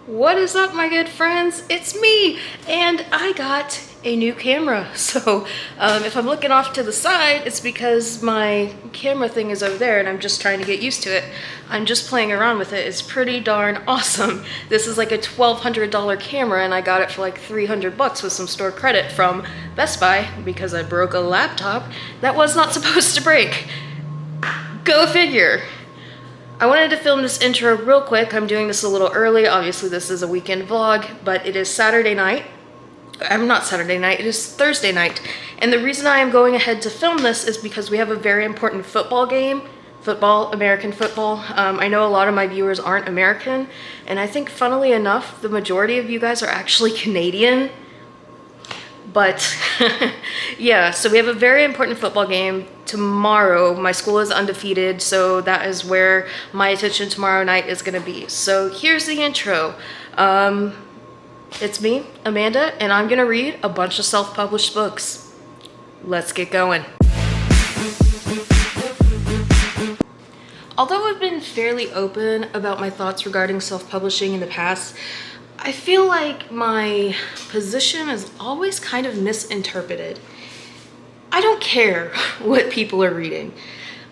What is up, my good friends? It's me, and I got a new camera. So if I'm looking off to the side, it's because my camera thing is over there and I'm just trying to get used to it. I'm just playing around with it. It's pretty darn awesome. This is like a $1,200 camera and I got it for like 300 bucks with some store credit from Best Buy because I broke a laptop that was not supposed to break. Go figure. I wanted to film this intro real quick. I'm doing this a little early. Obviously this is a weekend vlog, but it is Saturday night. I'm not Saturday night, it is Thursday night. And the reason I am going ahead to film this is because we have a very important football game. American football. I know a lot of my viewers aren't American, and I think funnily enough, the majority of you guys are actually Canadian. But yeah, so we have a very important football game tomorrow. My school is undefeated, so that is where my attention tomorrow night is gonna be. So here's the intro. It's me, Amanda, and I'm gonna read a bunch of self-published books. Let's get going. Although I've been fairly open about my thoughts regarding self-publishing in the past, I feel like my position is always kind of misinterpreted. I don't care what people are reading.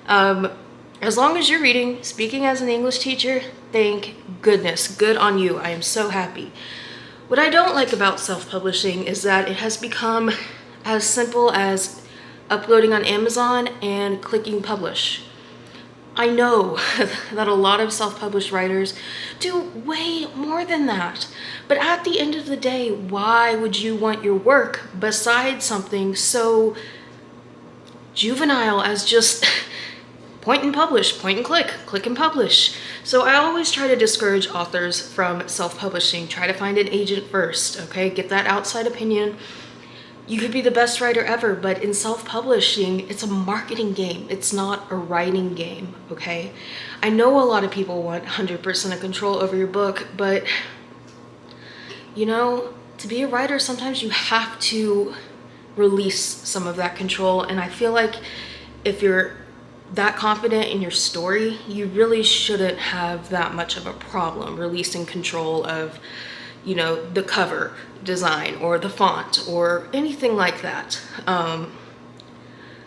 As long as you're reading, speaking as an English teacher, thank goodness, good on you. I am so happy. What I don't like about self-publishing is that it has become as simple as uploading on Amazon and clicking publish. I know that a lot of self-published writers do way more than that. But at the end of the day, why would you want your work beside something so juvenile as just point and publish, point and click and publish? So I always try to discourage authors from self-publishing. Try to find an agent first, okay? Get that outside opinion. You could be the best writer ever, but in self-publishing, it's a marketing game. It's not a writing game, okay? I know a lot of people want 100% of control over your book, but you know, to be a writer, sometimes you have to release some of that control. And I feel like if you're that confident in your story, you really shouldn't have that much of a problem releasing control of, you know, the cover design or the font or anything like that.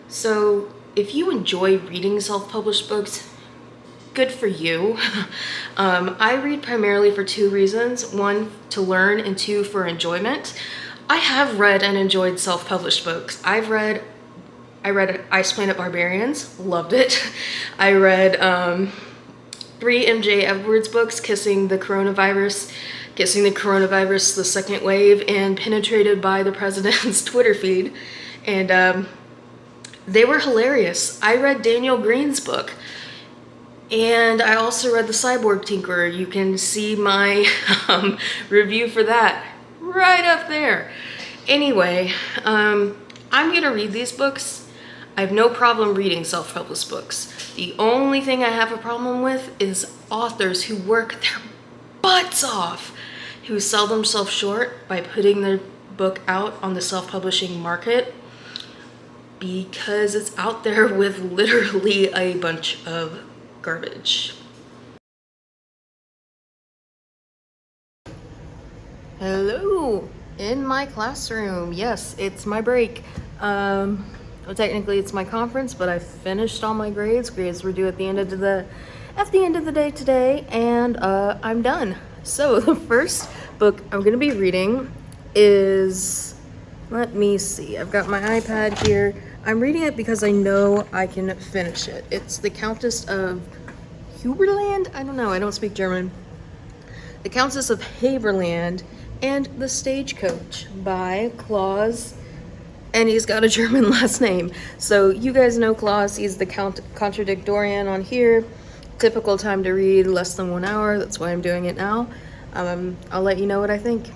So if you enjoy reading self-published books, good for you. I read primarily for two reasons. One, to learn, and two, for enjoyment. I have read and enjoyed self-published books. I read Ice Planet Barbarians, loved it. I read 3 MJ Edwards books, Kissing the Coronavirus, the Second Wave, and Penetrated by the President's Twitter feed. And they were hilarious. I read Daniel Green's book, and I also read The Cyborg Tinkerer. You can see my review for that right up there. Anyway, I'm gonna read these books. I have no problem reading self-published books. The only thing I have a problem with is authors who work their butts off, who sell themselves short by putting their book out on the self-publishing market because it's out there with literally a bunch of garbage. Hello, in my classroom. Yes, it's my break. Well, technically it's my conference, but I finished all my grades. Grades were due at the end of the day today, and I'm done. So the first book I'm gonna be reading is, let me see, I've got my iPad here. I'm reading it because I know I can finish it. It's The Countess of Huberland? I don't know, I don't speak German. The Countess of Haberland and The Stagecoach by Klaus, and he's got a German last name. So you guys know Klaus, he's the contradictorian on here. Typical time to read, less than 1 hour, that's why I'm doing it now. I'll let you know what I think.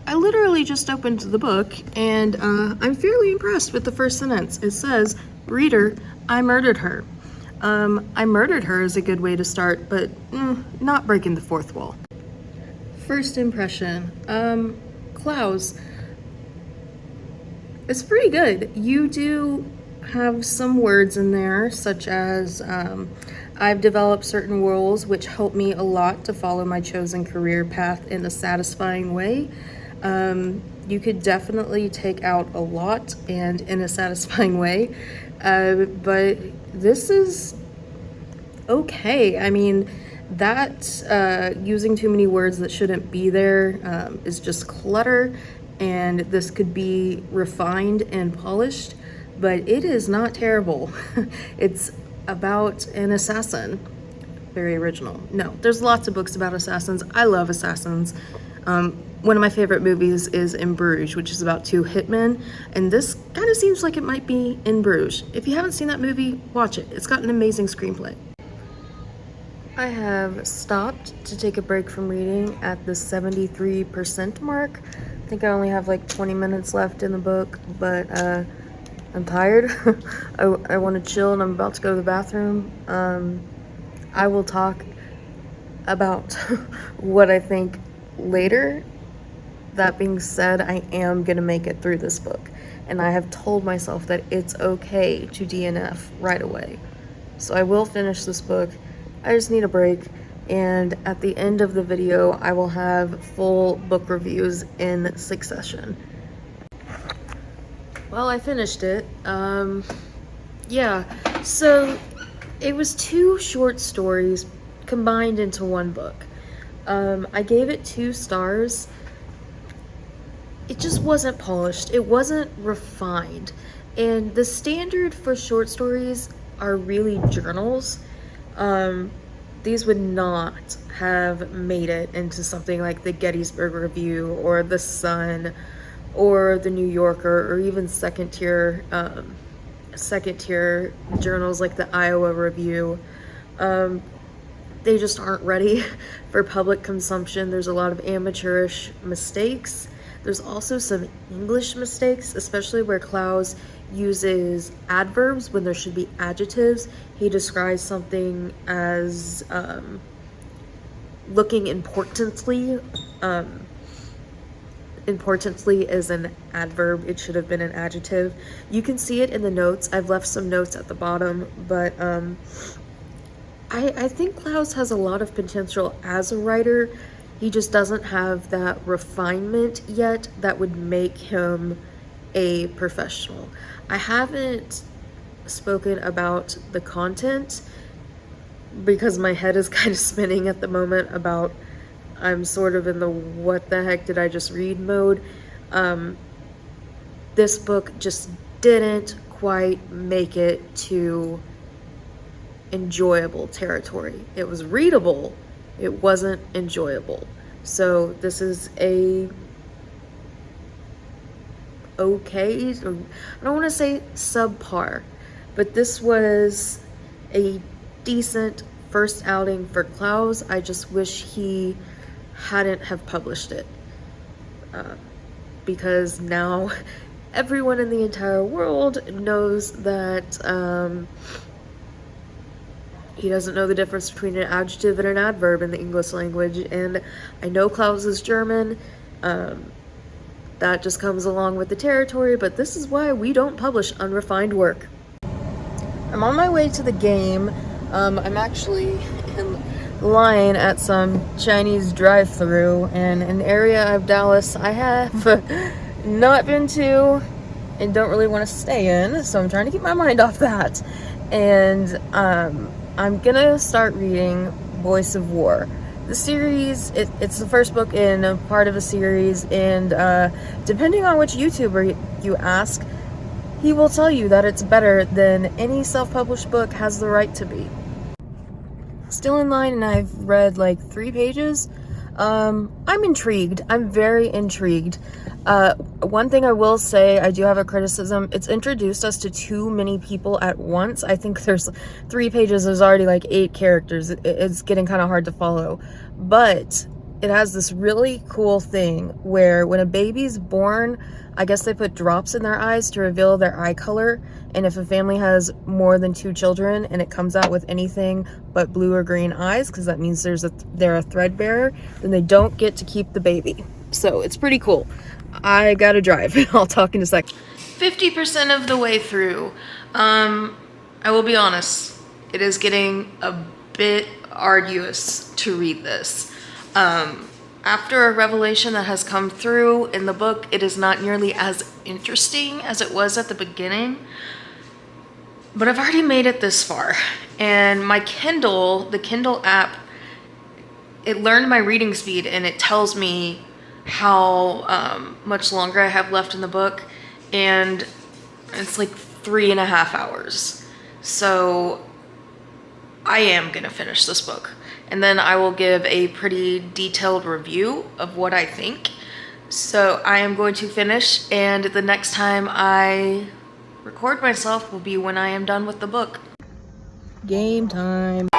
I literally just opened the book, and I'm fairly impressed with the first sentence. It says, "Reader, I murdered her." I murdered her is a good way to start, but not breaking the fourth wall. First impression, Klaus. It's pretty good. You do have some words in there, such as I've developed certain rules which help me a lot to follow my chosen career path in a satisfying way. You could definitely take out a lot and in a satisfying way, but this is okay. I mean, that using too many words that shouldn't be there is just clutter, and this could be refined and polished, but it is not terrible. It's about an assassin. Very original. No, there's lots of books about assassins. I love assassins. One of my favorite movies is In Bruges, which is about two hitmen, and this kind of seems like it might be In Bruges. If you haven't seen that movie, watch it. It's got an amazing screenplay. I have stopped to take a break from reading at the 73% mark. I think I only have like 20 minutes left in the book, but I'm tired. I want to chill and I'm about to go to the bathroom. I will talk about what I think later. That being said, I am going to make it through this book, and I have told myself that it's okay to DNF right away. So I will finish this book. I just need a break, and at the end of the video, I will have full book reviews in succession. Well, I finished it. Yeah, so it was 2 short stories combined into one book. I gave it 2 stars. It just wasn't polished. It wasn't refined. And the standard for short stories are really journals. These would not have made it into something like the Gettysburg Review or the Sun or the New Yorker, or even second tier journals like the Iowa Review. They just aren't ready for public consumption. There's a lot of amateurish mistakes. There's also some English mistakes, especially where Clowes uses adverbs when there should be adjectives. He describes something as looking importantly. Importantly is an adverb. It should have been an adjective. You can see it in the notes. I've left some notes at the bottom, but I think Clowes has a lot of potential as a writer. He just doesn't have that refinement yet that would make him a professional. I haven't spoken about the content because my head is kind of spinning at the moment about, I'm sort of in the what the heck did I just read mode. This book just didn't quite make it to enjoyable territory. It was readable, it wasn't enjoyable. So this is a okay, I don't want to say subpar, but this was a decent first outing for Clowes. I just wish he hadn't have published it, because now everyone in the entire world knows that he doesn't know the difference between an adjective and an adverb in the English language, and I know Clowes is German. That just comes along with the territory, but this is why we don't publish unrefined work. I'm on my way to the game. I'm actually in line at some Chinese drive-thru in an area of Dallas I have not been to and don't really want to stay in, so I'm trying to keep my mind off that. And I'm gonna start reading Voice of War. The series, it's the first book in a part of a series, and depending on which YouTuber you ask, he will tell you that it's better than any self-published book has the right to be. Still in line, and I've read like 3 pages. I'm intrigued. I'm very intrigued. One thing I will say, I do have a criticism. It's introduced us to too many people at once. I think there's 3 pages, there's already like 8 characters. It's getting kind of hard to follow. But it has this really cool thing where when a baby's born, I guess they put drops in their eyes to reveal their eye color. And if a family has more than 2 children and it comes out with anything but blue or green eyes, because that means they're a thread bearer, then they don't get to keep the baby. So it's pretty cool. I gotta drive. I'll talk in a sec. 50% of the way through. I will be honest. It is getting a bit arduous to read this. After a revelation that has come through in the book, it is not nearly as interesting as it was at the beginning. But I've already made it this far. And my Kindle, the Kindle app, it learned my reading speed and it tells me how much longer I have left in the book. And it's like 3.5 hours. So I am gonna finish this book. And then I will give a pretty detailed review of what I think. So I am going to finish, and the next time I record myself will be when I am done with the book. Game time.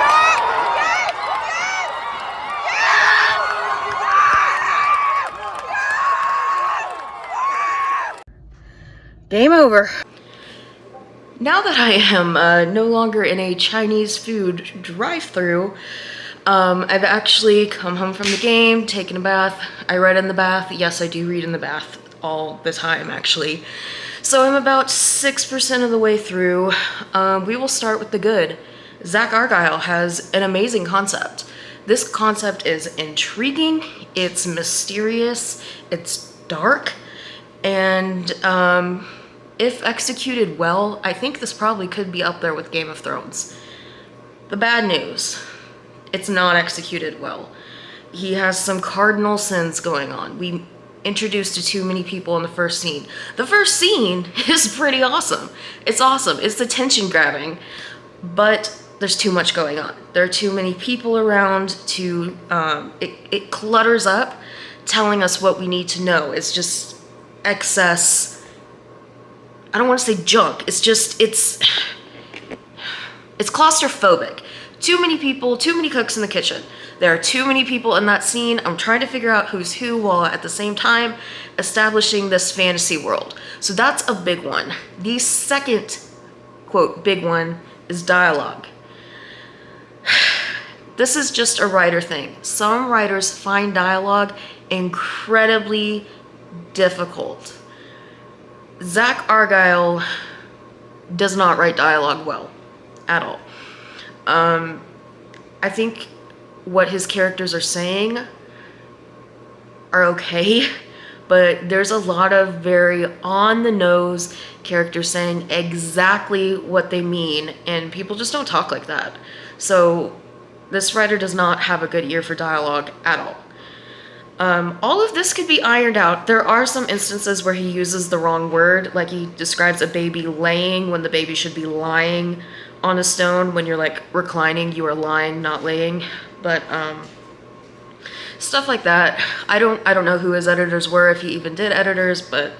Game over. Now that I am no longer in a Chinese food drive-thru, I've actually come home from the game, taken a bath. I read in the bath. Yes, I do read in the bath all the time, actually. So I'm about 6% of the way through. We will start with the good. Zach Argyle has an amazing concept. This concept is intriguing, it's mysterious, it's dark, and if executed well, I think this probably could be up there with Game of Thrones. The bad news, it's not executed well. He has some cardinal sins going on. We introduced to too many people in the first scene. The first scene is pretty awesome. It's awesome. It's the tension grabbing, but there's too much going on. There are too many people around to, it clutters up telling us what we need to know. It's just excess. I don't want to say junk. It's just, it's claustrophobic. Too many people, too many cooks in the kitchen. There are too many people in that scene. I'm trying to figure out who's who while at the same time establishing this fantasy world. So that's a big one. The second, quote, big one is dialogue. This is just a writer thing. Some writers find dialogue incredibly difficult. Zach Argyle does not write dialogue well at all. I think what his characters are saying are okay, but there's a lot of very on-the-nose characters saying exactly what they mean, and people just don't talk like that. So this writer does not have a good ear for dialogue at all. All of this could be ironed out. There are some instances where he uses the wrong word, like he describes a baby laying when the baby should be lying on a stone. When you're like reclining, you are lying, not laying. But stuff like that. I don't know who his editors were, if he even did editors, but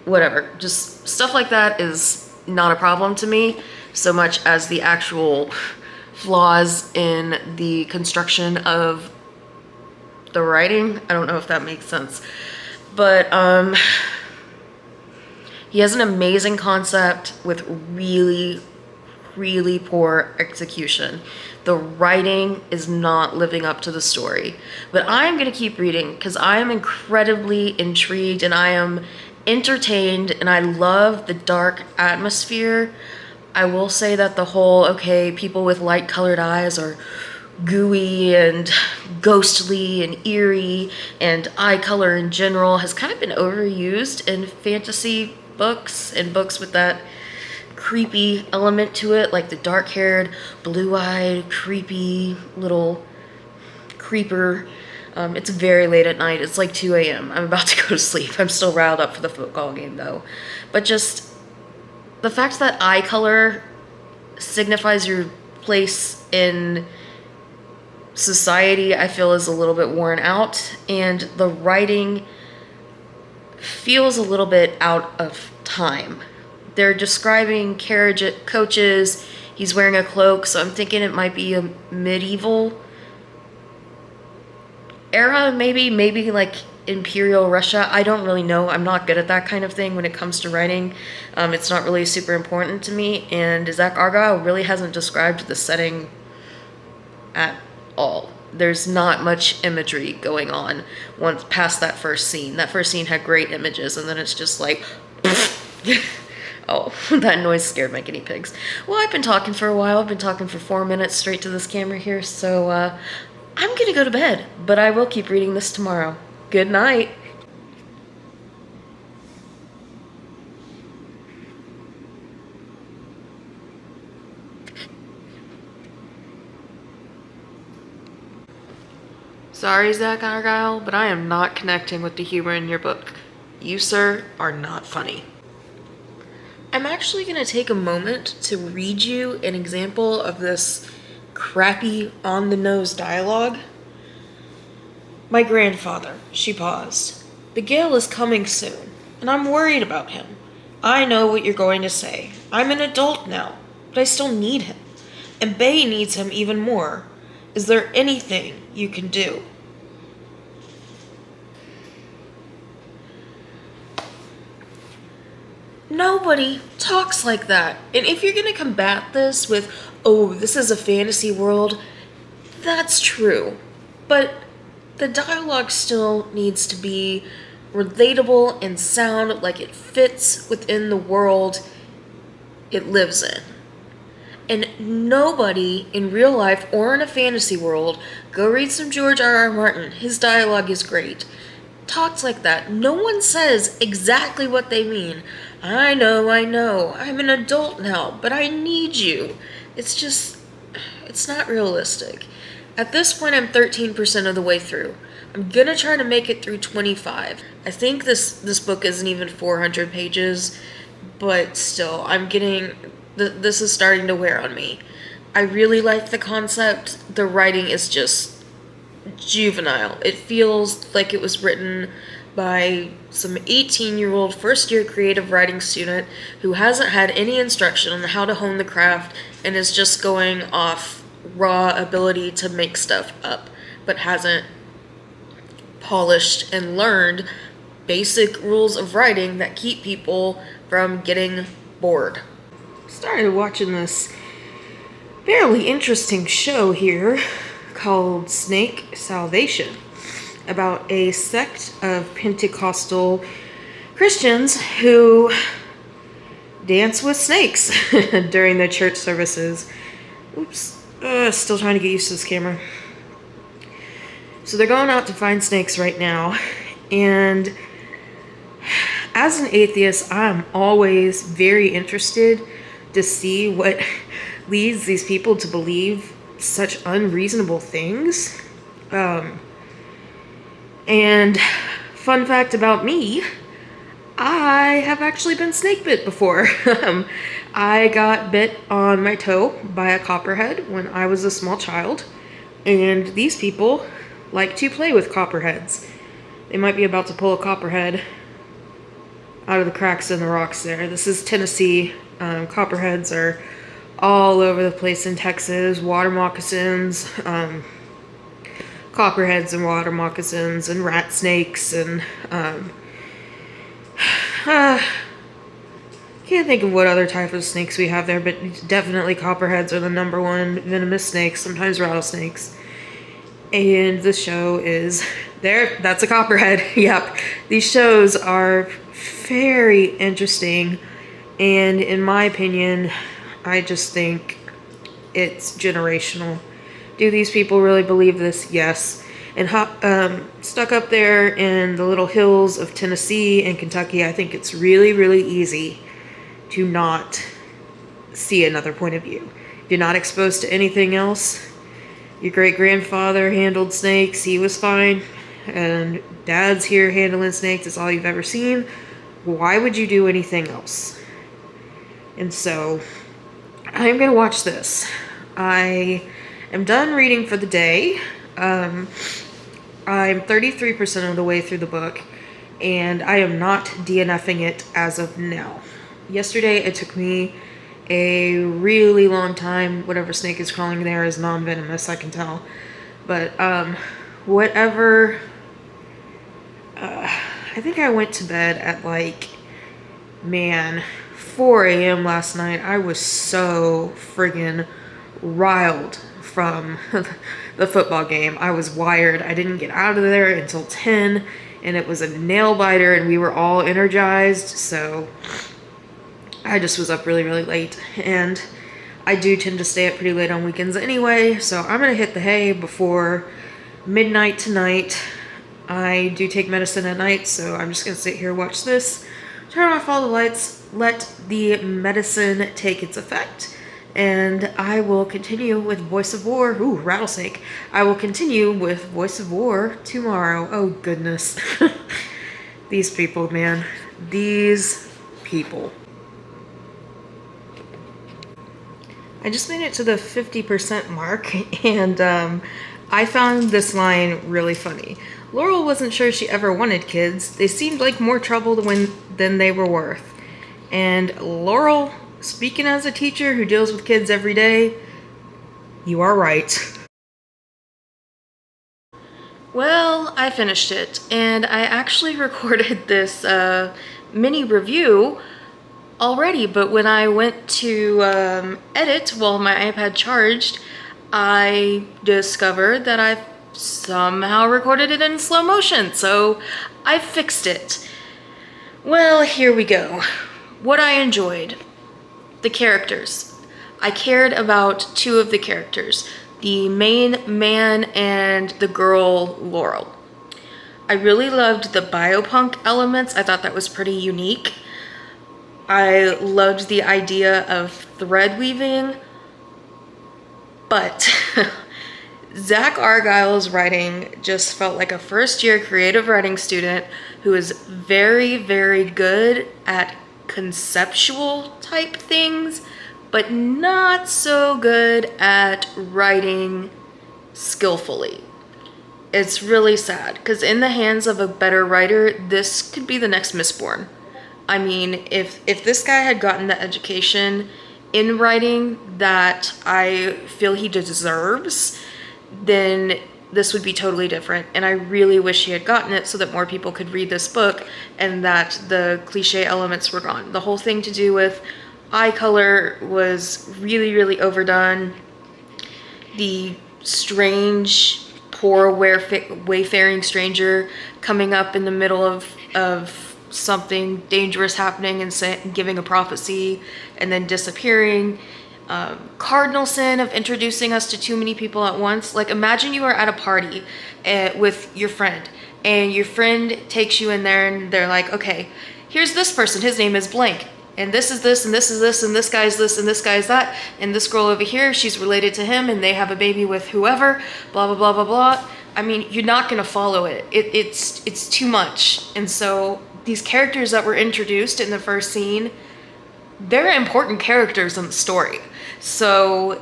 whatever. Just stuff like that is not a problem to me so much as the actual flaws in the construction of the writing. I don't know if that makes sense, but he has an amazing concept with really poor execution. The writing is not living up to the story, but I'm gonna keep reading because I am incredibly intrigued and I am entertained and I love the dark atmosphere. I will say that the whole, okay, people with light colored eyes are gooey and ghostly and eerie, and eye color in general has kind of been overused in fantasy books and books with that creepy element to it, like the dark-haired, blue-eyed, creepy little creeper. It's very late at night. It's like 2 a.m. I'm about to go to sleep. I'm still riled up for the football game though. But just the fact that eye color signifies your place in society, I feel, is a little bit worn out, and the writing feels a little bit out of time. They're describing carriage coaches. He's wearing a cloak, so I'm thinking it might be a medieval era, maybe like Imperial Russia. I don't really know. I'm not good at that kind of thing when it comes to writing. It's not really super important to me, and Zach Argyle really hasn't described the setting at all. There's not much imagery going on once past that first scene. That first scene had great images, and then it's just like Oh, that noise scared my guinea pigs. Well, I've been talking for a while. I've been talking for 4 minutes straight to this camera here, so I'm gonna go to bed, but I will keep reading this tomorrow. Good night. Sorry, Zach Argyle, but I am not connecting with the humor in your book. You, sir, are not funny. I'm actually going to take a moment to read you an example of this crappy, on-the-nose dialogue. My grandfather, she paused. The gale is coming soon, and I'm worried about him. I know what you're going to say. I'm an adult now, but I still need him. And Bay needs him even more. Is there anything you can do? Nobody talks like that. And if you're gonna combat this with, oh, this is a fantasy world, that's true. But the dialogue still needs to be relatable and sound like it fits within the world it lives in. And nobody in real life or in a fantasy world, go read some George R.R. Martin, his dialogue is great, talks like that. No one says exactly what they mean. I know, I'm an adult now, but I need you. It's not realistic. At this point, I'm 13% of the way through. I'm gonna try to make it through 25. I think this book isn't even 400 pages, but still, this is starting to wear on me. I really like the concept. The writing is just juvenile. It feels like it was written by some 18-year-old first-year creative writing student who hasn't had any instruction on how to hone the craft and is just going off raw ability to make stuff up, but hasn't polished and learned basic rules of writing that keep people from getting bored. Started watching this fairly interesting show here called Snake Salvation about a sect of Pentecostal Christians who dance with snakes during their church services. Oops, still trying to get used to this camera. So they're going out to find snakes right now, and as an atheist, I'm always very interested to see what leads these people to believe such unreasonable things. And fun fact about me, I have actually been snake bit before. I got bit on my toe by a copperhead when I was a small child, and these people like to play with copperheads. They might be about to pull a copperhead out of the cracks in the rocks there. This is Tennessee. Copperheads are all over the place in Texas. Water moccasins, copperheads and water moccasins and rat snakes and can't think of what other type of snakes we have there, but definitely copperheads are the number one venomous snakes, sometimes rattlesnakes. And the show is there. That's a copperhead. Yep. These shows are very interesting, and in my opinion, I just think it's generational. Do these people really believe this? Yes. And stuck up there in the little hills of Tennessee and Kentucky, I think it's really, really easy to not see another point of view. You're not exposed to anything else. Your great-grandfather handled snakes, he was fine. And Dad's here handling snakes, it's all you've ever seen. Why would you do anything else? And so, I'm gonna watch this. I am done reading for the day. I'm 33% of the way through the book, and I am not DNFing it as of now. Yesterday, it took me a really long time. Whatever snake is crawling there is non-venomous, I can tell. But, whatever... I think I went to bed at 4 a.m. last night. I was so friggin' riled from the football game. I was wired. I didn't get out of there until 10, and it was a nail biter, and we were all energized, so I just was up really, really late, and I do tend to stay up pretty late on weekends anyway, so I'm gonna hit the hay before midnight tonight. I do take medicine at night, so I'm just gonna sit here, watch this, turn off all the lights, let the medicine take its effect, and I will continue with Voice of War. Ooh, rattlesnake. I will continue with Voice of War tomorrow. Oh, goodness. These people, man. These people. I just made it to the 50% mark, and I found this line really funny. Laurel wasn't sure she ever wanted kids. They seemed like more trouble than they were worth. And Laurel, speaking as a teacher who deals with kids every day, you are right. Well, I finished it, and I actually recorded this mini review already, but when I went to edit while my iPad charged, I discovered that I somehow recorded it in slow motion, so I fixed it. Well, here we go. What I enjoyed. The characters. I cared about two of the characters, the main man and the girl Laurel. I really loved the biopunk elements. I thought that was pretty unique. I loved the idea of thread weaving, but Zach Argyle's writing just felt like a first-year creative writing student who is very, very good at conceptual type things, but not so good at writing skillfully. It's really sad, because in the hands of a better writer, this could be the next Mistborn. I mean, if this guy had gotten the education in writing that I feel he deserves, then this would be totally different. And I really wish he had gotten it so that more people could read this book and that the cliche elements were gone. The whole thing to do with eye color was really, really overdone. The strange, poor wayfaring stranger coming up in the middle of something dangerous happening and giving a prophecy and then disappearing. Cardinal sin of introducing us to too many people at once. Like, imagine you are at a party with your friend, and your friend takes you in there and they're like, okay, here's this person, his name is blank, and this is this, and this is this, and this guy's this, and this guy's that, and this girl over here, she's related to him, and they have a baby with whoever, blah, blah, blah, blah, blah. I mean, you're not gonna follow it. It's too much. And so these characters that were introduced in the first scene, they're important characters in the story. So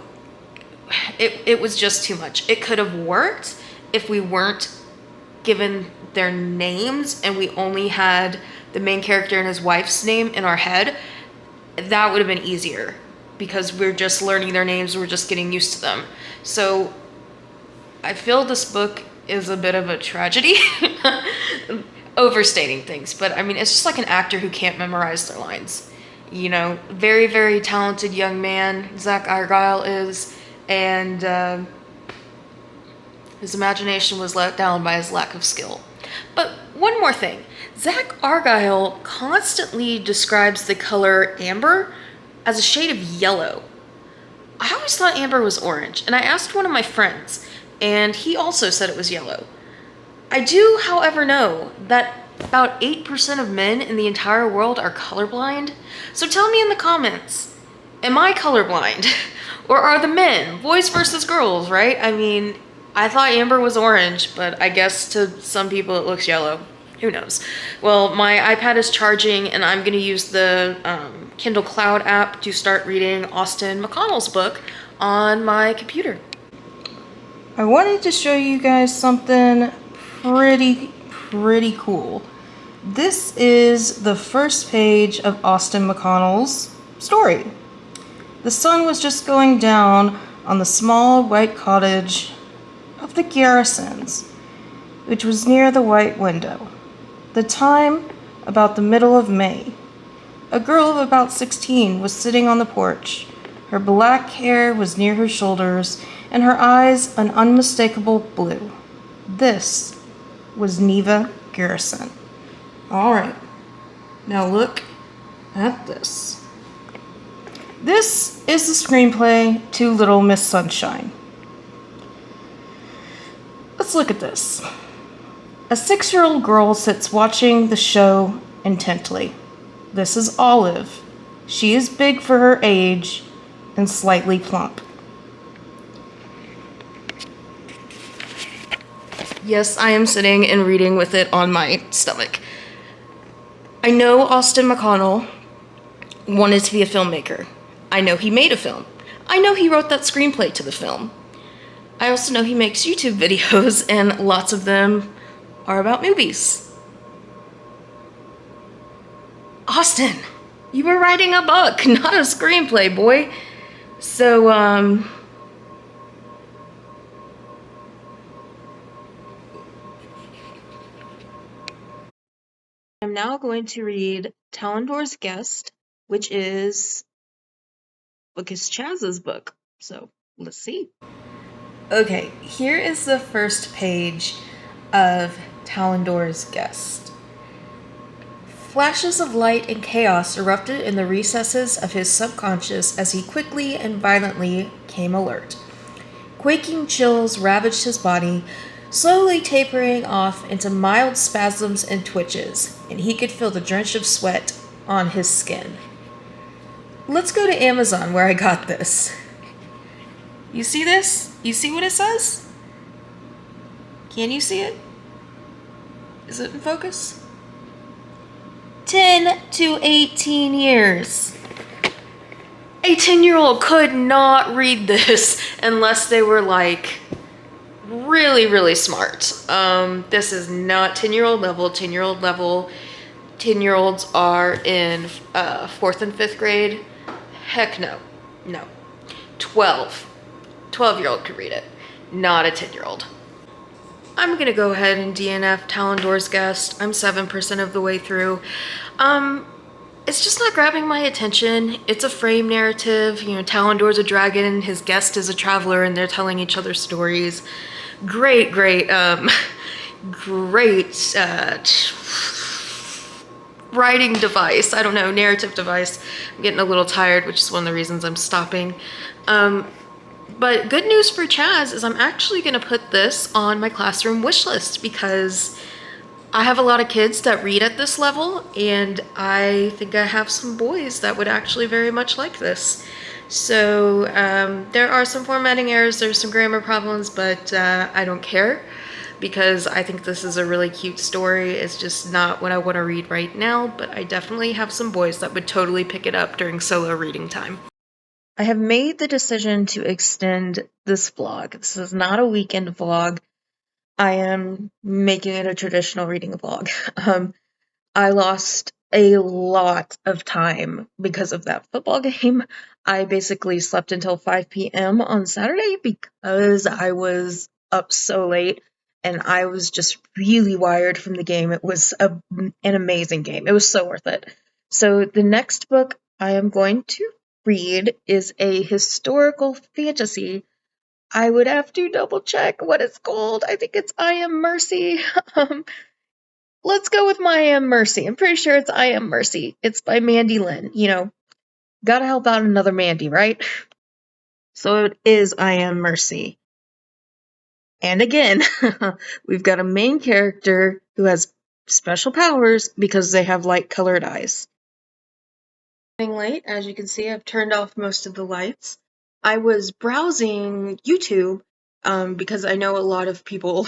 it was just too much. It could have worked if we weren't given their names and we only had the main character and his wife's name in our head. That would have been easier because we're just learning their names, we're just getting used to them. So I feel this book is a bit of a tragedy. Overstating things, but I mean, it's just like an actor who can't memorize their lines. You know, very, very talented young man, Zach Argyle is, and his imagination was let down by his lack of skill. But one more thing, Zach Argyle constantly describes the color amber as a shade of yellow. I always thought amber was orange, and I asked one of my friends, and he also said it was yellow. I do, however, know that about 8% of men in the entire world are colorblind. So tell me in the comments, am I colorblind? Or are the men? Boys versus girls, right? I mean, I thought amber was orange, but I guess to some people it looks yellow. Who knows? Well, my iPad is charging, and I'm going to use the Kindle Cloud app to start reading Austin McConnell's book on my computer. I wanted to show you guys something pretty cool. This is the first page of Austin McConnell's story. The sun was just going down on the small white cottage of the Garrisons, which was near the white window. The time, about the middle of May. A girl of about 16 was sitting on the porch. Her black hair was near her shoulders, and her eyes an unmistakable blue. This was Neva Garrison. All right, now look at this. This is the screenplay to Little Miss Sunshine. Let's look at this. A 6-year-old girl sits watching the show intently. This is Olive. She is big for her age and slightly plump. Yes, I am sitting and reading with it on my stomach. I know Austin McConnell wanted to be a filmmaker. I know he made a film. I know he wrote that screenplay to the film. I also know he makes YouTube videos, and lots of them are about movies. Austin, you were writing a book, not a screenplay, boy. So, I'm now going to read Talendor's Guest, which is Chaz's book. So, let's see. Okay, here is the first page of Talendor's Guest. Flashes of light and chaos erupted in the recesses of his subconscious as he quickly and violently came alert. Quaking chills ravaged his body, slowly tapering off into mild spasms and twitches, and he could feel the drench of sweat on his skin. Let's go to Amazon where I got this. You see this? You see what it says? Can you see it? Is it in focus? 10 to 18 years. A 10-year-old could not read this unless they were like really, really smart. This is not 10-year-old level. 10-year-old level. 10-year-olds are in 4th and 5th grade. Heck no. No. 12-year-old could read it. Not a 10-year-old. I'm gonna go ahead and DNF Talendor's Guest. I'm 7% of the way through. It's just not grabbing my attention. It's a frame narrative. You know, Talendor's a dragon, his guest is a traveler, and they're telling each other stories. Great, great writing device. I don't know, narrative device. I'm getting a little tired, which is one of the reasons I'm stopping. But good news for Chaz is I'm actually going to put this on my classroom wish list because I have a lot of kids that read at this level, and I think I have some boys that would actually very much like this. So there are some formatting errors, there's some grammar problems, but I don't care because I think this is a really cute story. It's just not what I want to read right now, but I definitely have some boys that would totally pick it up during solo reading time. I have made the decision to extend this vlog. This is not a weekend vlog. I am making it a traditional reading vlog. I lost a lot of time because of that football game. I basically slept until 5 p.m. on Saturday because I was up so late and I was just really wired from the game. It was an amazing game. It was so worth it. So the next book I am going to read is a historical fantasy. I would have to double check what it's called. I think it's I Am Mercy. Let's go with I Am Mercy. I'm pretty sure it's I Am Mercy. It's by Mandy Lynn. You know, gotta help out another Mandy, right? So it is I Am Mercy. And again, we've got a main character who has special powers because they have light-colored eyes. Getting late, as you can see, I've turned off most of the lights. I was browsing YouTube because I know a lot of people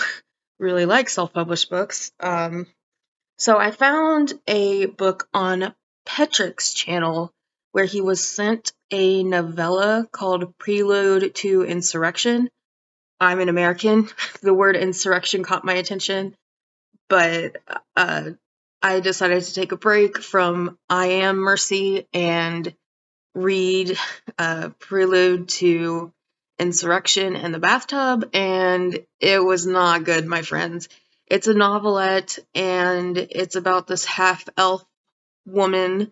really like self-published books. So I found a book on Petrick's channel where he was sent a novella called Prelude to Insurrection. I'm an American. The word insurrection caught my attention, but I decided to take a break from I Am Mercy and read Prelude to Insurrection in the bathtub, and it was not good, my friends. It's a novelette, and it's about this half-elf woman.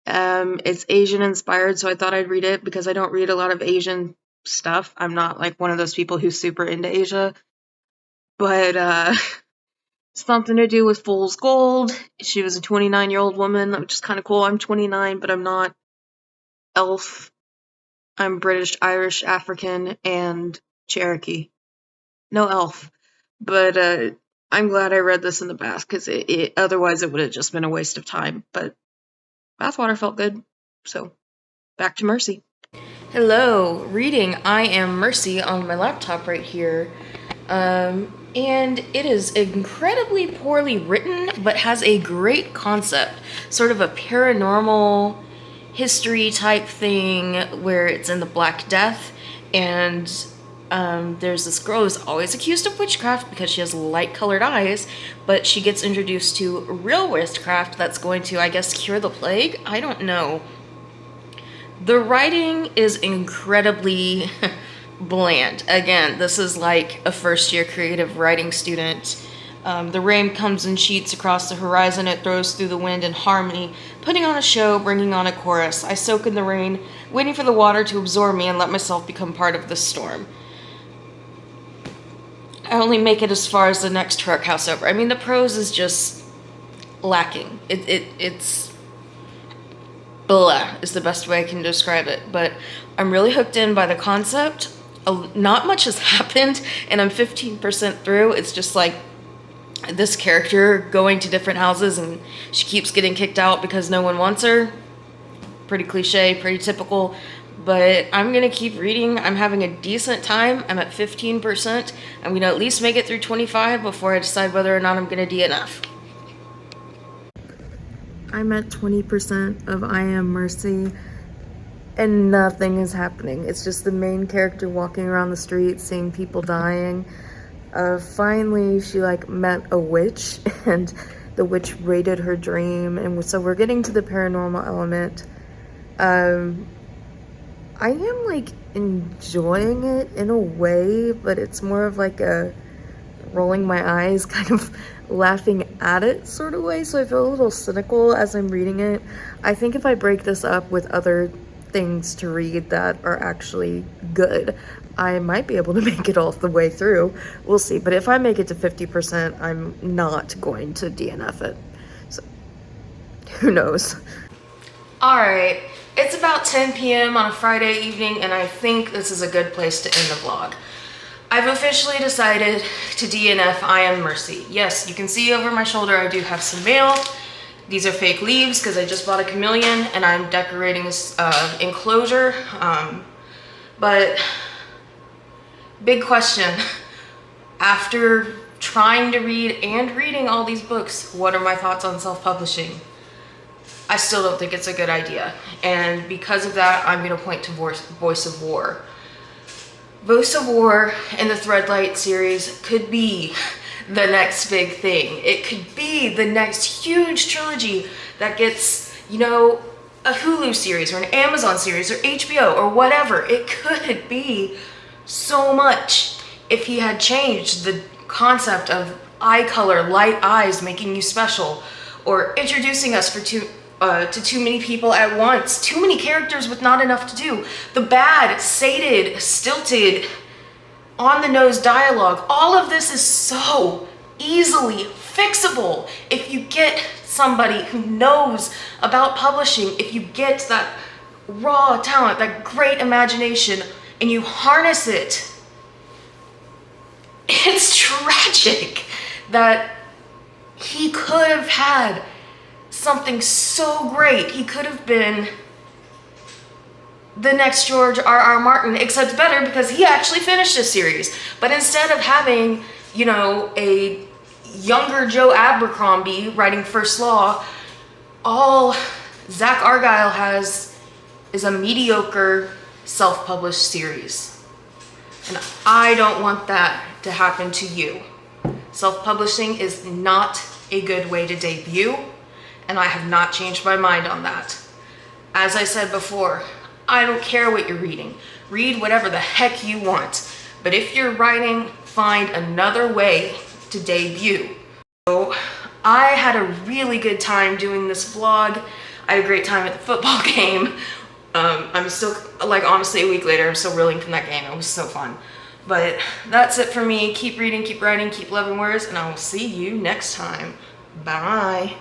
It's Asian-inspired, so I thought I'd read it because I don't read a lot of Asian stuff. I'm not like one of those people who's super into Asia. But something to do with Fool's Gold. She was a 29-year-old woman, which is kind of cool. I'm 29, but I'm not Elf, I'm British, Irish, African, and Cherokee. No elf. But I'm glad I read this in the bath, because otherwise it would have just been a waste of time. But bathwater felt good. So, back to Mercy. Hello, reading I Am Mercy on my laptop right here. And it is incredibly poorly written, but has a great concept. Sort of a paranormal history type thing where it's in the Black Death, and there's this girl who's always accused of witchcraft because she has light-colored eyes, but she gets introduced to real witchcraft that's going to, I guess, cure the plague? I don't know. The writing is incredibly bland. Again, this is like a first-year creative writing student. The rain comes in sheets across the horizon. It throws through the wind in harmony, putting on a show, bringing on a chorus. I soak in the rain, waiting for the water to absorb me and let myself become part of the storm. I only make it as far as the next truck house over. I mean, the prose is just lacking. It's blah is the best way I can describe it, but I'm really hooked in by the concept. Not much has happened, and I'm 15% through. It's just like this character going to different houses, and she keeps getting kicked out because no one wants her. Pretty cliche, pretty typical, but I'm gonna keep reading. I'm having a decent time. I'm at 15%. I'm gonna at least make it through 25 before I decide whether or not I'm gonna DNF. I'm at 20% of I Am Mercy, and nothing is happening. It's just the main character walking around the street, seeing people dying. Finally, she met a witch, and the witch raided her dream, and so we're getting to the paranormal element. I am enjoying it in a way, but it's more of a rolling my eyes, kind of laughing at it sort of way, so I feel a little cynical as I'm reading it. I think if I break this up with other things to read that are actually good, I might be able to make it all the way through. We'll see, but if I make it to 50%, I'm not going to DNF it. So, who knows? Alright, it's about 10 p.m. on a Friday evening, and I think this is a good place to end the vlog. I've officially decided to DNF I Am Mercy. Yes, you can see over my shoulder I do have some mail. These are fake leaves because I just bought a chameleon and I'm decorating this enclosure. But big question, after trying to read and reading all these books, what are my thoughts on self-publishing? I still don't think it's a good idea. And because of that, I'm gonna point to Voice of War. Voice of War and the Threadlight series could be the next big thing. It could be the next huge trilogy that gets, a Hulu series or an Amazon series or HBO or whatever. It could be so much if he had changed the concept of eye color, light eyes making you special, or introducing us to too many people at once, too many characters with not enough to do, the bad, sated, stilted, on-the-nose dialogue. All of this is so easily fixable if you get somebody who knows about publishing, if you get that raw talent, that great imagination, and you harness it. It's tragic that he could have had something so great. He could have been the next George R.R. Martin, except better because he actually finished a series. But instead of having, a younger Joe Abercrombie writing First Law, all Zach Argyle has is a mediocre self-published series. And I don't want that to happen to you. Self-publishing is not a good way to debut, and I have not changed my mind on that. As I said before, I don't care what you're reading. Read whatever the heck you want. But if you're writing, find another way to debut. So I had a really good time doing this vlog. I had a great time at the football game. I'm still, honestly, a week later, I'm still reeling from that game. It was so fun. But that's it for me. Keep reading, keep writing, keep loving words, and I will see you next time. Bye.